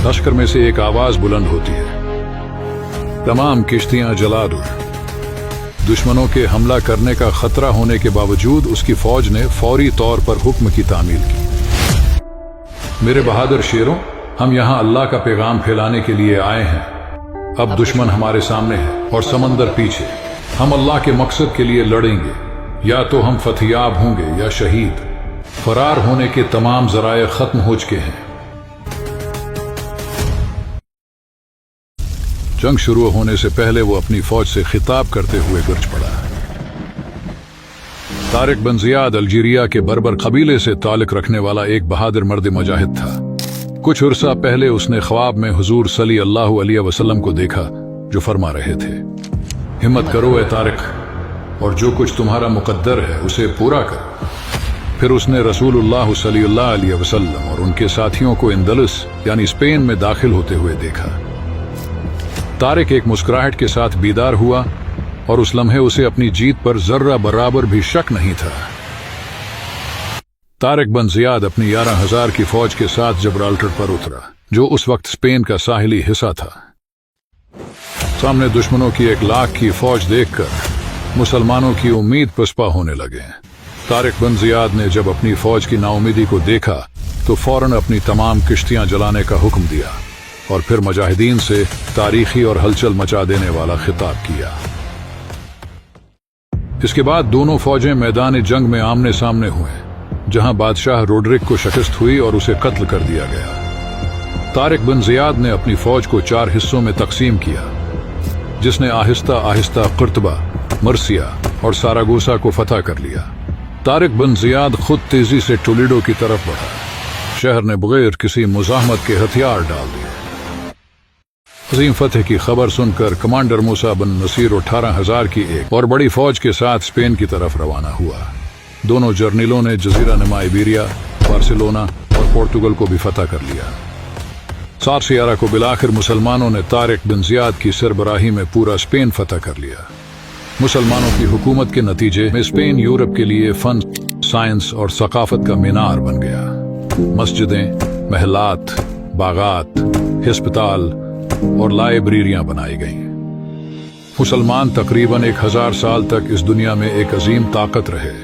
लश्कर में से एक आवाज बुलंद होती है, तमाम किश्तियां जला दो। दुश्मनों के हमला करने का खतरा होने के बावजूद उसकी फौज ने फौरी तौर पर हुक्म की तामील की। मेरे बहादुर शेरों, हम यहाँ अल्लाह का पैगाम फैलाने के लिए आए हैं। अब दुश्मन हमारे सामने है और समंदर पीछे। हम अल्लाह के मकसद के लिए लड़ेंगे, या तो हम फतयाब होंगे या शहीद। फरार होने के तमाम जराए खत्म हो चुके हैं। जंग शुरू होने से पहले वो अपनी फौज से खिताब करते हुए गरज पड़ा। तारिक बिन जियाद अल्जीरिया के बर्बर कबीले से ताल्लुक रखने वाला एक बहादुर मर्द मुजाहिद था। कुछ उर्सा पहले उसने ख्वाब में हुजूर सल्लल्लाहु अलैहि वसल्लम को देखा, जो फरमा रहे थे, हिम्मत करो ए तारिक, और जो कुछ तुम्हारा मुकद्दर है उसे पूरा करो। फिर उसने रसूलुल्लाह सल्लल्लाहु अलैहि वसल्लम और उनके साथियों को इंदलस यानी स्पेन में दाखिल होते हुए देखा। तारिक एक मुस्कुराहट के साथ बीदार हुआ और उस लम्हे उसे अपनी जीत पर जर्रा बराबर भी शक नहीं था। तारिक बिन जियाद अपनी 11,000 की फौज के साथ जबराल्टर पर उतरा, जो उस वक्त स्पेन का साहिली हिस्सा था। सामने दुश्मनों की 1 लाख की फौज देखकर मुसलमानों की उम्मीद पसपा होने लगे। तारिक बिन जियाद ने जब अपनी फौज की नाउमीदी को देखा तो फौरन अपनी तमाम किश्तियां जलाने का हुक्म दिया और फिर मुजाहिदीन से तारीखी और हलचल मचा देने वाला खिताब किया। इसके बाद दोनों फौजें मैदान जंग में आमने सामने हुए, जहां बादशाह रोडरिक को शिकस्त हुई और उसे कत्ल कर दिया गया। तारिक बिन जियाद ने अपनी फौज को 4 हिस्सों में तकसीम किया, जिसने आहिस्ता आहिस्ता कुर्तबा, मर्सिया और सारागोसा को फतह कर लिया। तारिक बिन जियाद खुद तेजी से टोलेडो की तरफ बढ़ा। शहर ने बगैर किसी मुजाहमत के हथियार डाल दिए। अजीम फतेह की खबर सुनकर कमांडर मूसा बिन नसीर 18,000 की एक और बड़ी फौज के साथ स्पेन की तरफ रवाना हुआ। दोनों जर्नलों ने जजीरा नुमा इबेरिया, बार्सिलोना और पोर्तुगल को भी फतह कर लिया। 7 सियारा को बिलाखिर मुसलमानों ने तारिक बिन जियाद की सरबराही में पूरा स्पेन फतह कर लिया। मुसलमानों की हुकूमत के नतीजे में स्पेन यूरोप के लिए फन, साइंस और सकाफत का मीनार बन गया। मस्जिदें, महलात, बागात, हिस्पताल और लाइब्रेरियां बनाई गईं। मुसलमान तकरीबन 1000 साल तक इस दुनिया में एक अजीम ताकत रहे।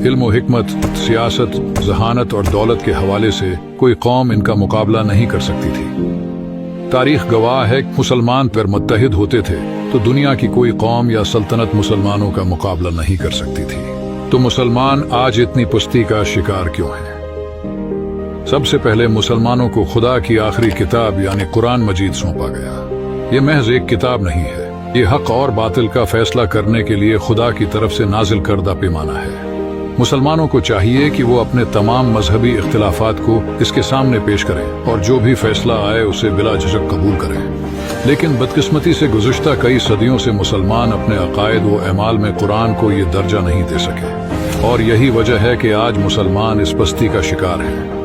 इल्म और हिकमत, सियासत, जहानत और दौलत के हवाले से कोई कौम इनका मुकाबला नहीं कर सकती थी। तारीख गवाह है कि मुसलमान पर मुत्तहिद होते थे तो दुनिया की कोई कौम या सल्तनत मुसलमानों का मुकाबला नहीं कर सकती थी। तो मुसलमान आज इतनी पुस्ती का शिकार क्यों है? सबसे पहले मुसलमानों को खुदा की आखिरी किताब यानी कुरान मजीद सौंपा गया। ये महज एक किताब नहीं है, ये हक और बातिल का फैसला करने के लिए खुदा की तरफ से नाजिल करदा पैमाना है। मुसलमानों को चाहिए कि वो अपने तमाम मजहबी इख्तिलाफात को इसके सामने पेश करें और जो भी फैसला आए उसे बिला झिझक कबूल करें। लेकिन बदकिस्मती से गुज़िश्ता कई सदियों से मुसलमान अपने अकायद व अमाल में कुरान को ये दर्जा नहीं दे सके, और यही वजह है कि आज मुसलमान इस पस्ती का शिकार है।